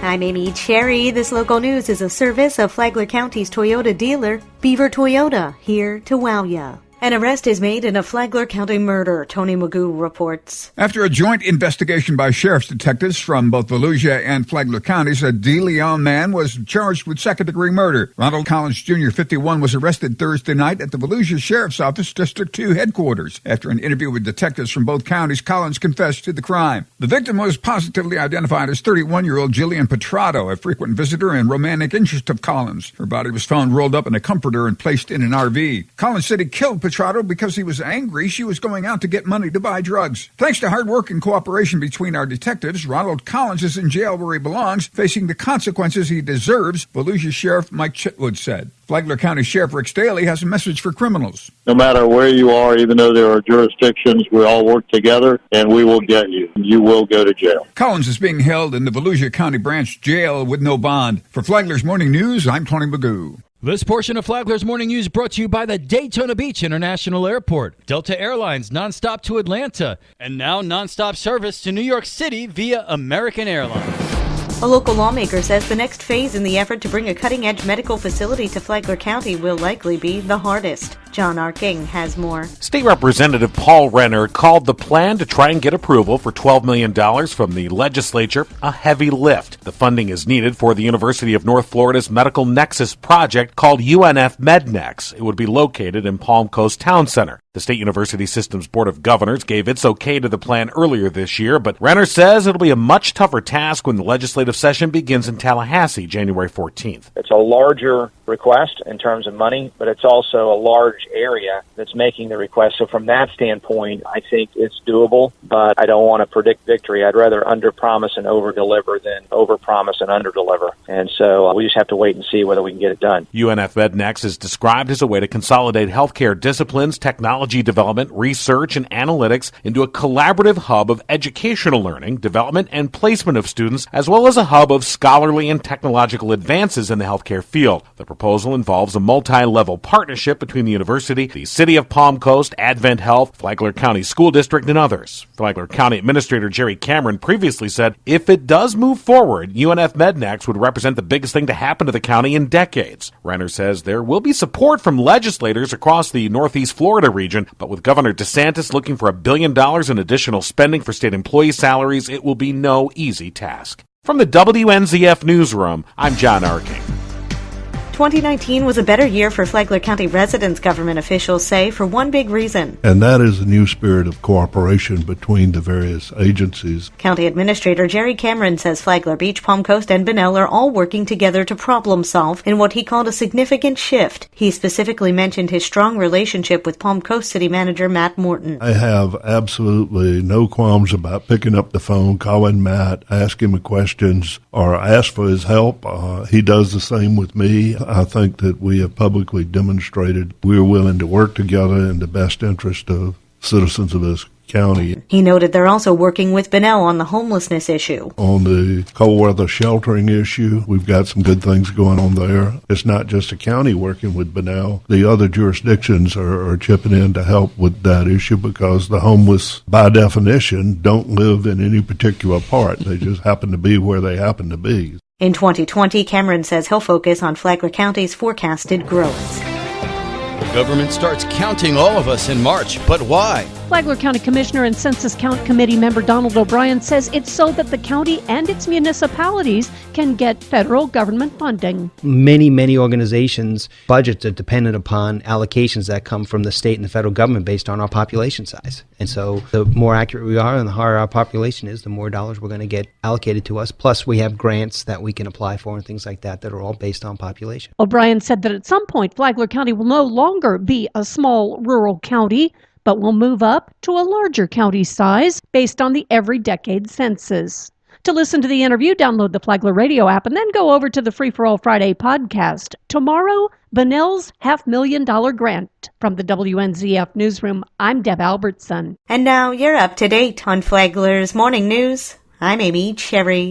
I'm Amy Cherry. This local news is a service of Flagler County's Toyota dealer, Beaver Toyota, here to wow ya. An arrest is made in a Flagler County murder, Tony Magoo reports. After a joint investigation by sheriff's detectives from both Volusia and Flagler counties, a De Leon man was charged with second-degree murder. Ronald Collins Jr., 51, was arrested Thursday night at the Volusia Sheriff's Office, District 2 headquarters. After an interview with detectives from both counties, Collins confessed to the crime. The victim was positively identified as 31-year-old Jillian Petrato, a frequent visitor and romantic interest of Collins. Her body was found rolled up in a comforter and placed in an RV. Collins said he killed Petrato because he was angry she was going out to get money to buy drugs. Thanks to hard work and cooperation between our detectives, Ronald Collins is in jail where he belongs, facing the consequences he deserves, Volusia Sheriff Mike Chitwood said. Flagler County Sheriff Rick Staley has a message for criminals. No matter where you are, even though there are jurisdictions, we all work together, and we will get you. You will go to jail. Collins is being held in the Volusia County Branch Jail with no bond. For Flagler's Morning News, I'm Tony Magoo. This portion of Flagler's Morning News brought to you by the Daytona Beach International Airport, Delta Airlines nonstop to Atlanta, and now nonstop service to New York City via American Airlines. A local lawmaker says the next phase in the effort to bring a cutting-edge medical facility to Flagler County will likely be the hardest. John R. King has more. State Representative Paul Renner called the plan to try and get approval for $12 million from the legislature a heavy lift. The funding is needed for the University of North Florida's Medical Nexus project called UNF MedNex. It would be located in Palm Coast Town Center. The State University System's Board of Governors gave its okay to the plan earlier this year, but Renner says it'll be a much tougher task when the legislative session begins in Tallahassee, January 14th. It's a larger request in terms of money, but it's also a large area that's making the request. So from that standpoint, I think it's doable, but I don't want to predict victory. I'd rather underpromise and overdeliver than overpromise and underdeliver. And so we just have to wait and see whether we can get it done. UNF MedNex is described as a way to consolidate healthcare disciplines, technology development, research, and analytics into a collaborative hub of educational learning, development, and placement of students, as well as a hub of scholarly and technological advances in the healthcare field. The proposal involves a multi-level partnership between the university, the City of Palm Coast, Advent Health, Flagler County School District, and others. Flagler County Administrator Jerry Cameron previously said if it does move forward, UNF MedNex would represent the biggest thing to happen to the county in decades. Renner says there will be support from legislators across the Northeast Florida region, but with Governor DeSantis looking for $1 billion in additional spending for state employee salaries, it will be no easy task. From the WNZF Newsroom, I'm John Arking. 2019 was a better year for Flagler County residents, government officials say, for one big reason. And that is a new spirit of cooperation between the various agencies. County Administrator Jerry Cameron says Flagler Beach, Palm Coast, and Bunnell are all working together to problem solve in what he called a significant shift. He specifically mentioned his strong relationship with Palm Coast City Manager Matt Morton. I have absolutely no qualms about picking up the phone, calling Matt, asking him questions, or ask for his help. He does the same with me. I think that we have publicly demonstrated we're willing to work together in the best interest of citizens of this county. He noted they're also working with Bunnell on the homelessness issue. On the cold weather sheltering issue, we've got some good things going on there. It's not just the county working with Bunnell. The other jurisdictions are chipping in to help with that issue because the homeless, by definition, don't live in any particular part. They just happen to be where they happen to be. In 2020, Cameron says he'll focus on Flagler County's forecasted growth. The government starts counting all of us in March, but why? Flagler County Commissioner and Census Count Committee member Donald O'Brien says it's so that the county and its municipalities can get federal government funding. Many organizations' budgets are dependent upon allocations that come from the state and the federal government based on our population size. And so the more accurate we are and the higher our population is, the more dollars we're going to get allocated to us. Plus we have grants that we can apply for and things like that that are all based on population. O'Brien said that at some point Flagler County will no longer be a small rural county, but will move up to a larger county size based on the every decade census. To listen to the interview, download the Flagler Radio app and then go over to the Free for All Friday podcast. Tomorrow, Bunnell's $500,000 grant. From the WNZF Newsroom, I'm Deb Albertson. And now you're up to date on Flagler's Morning News. I'm Amy Cherry.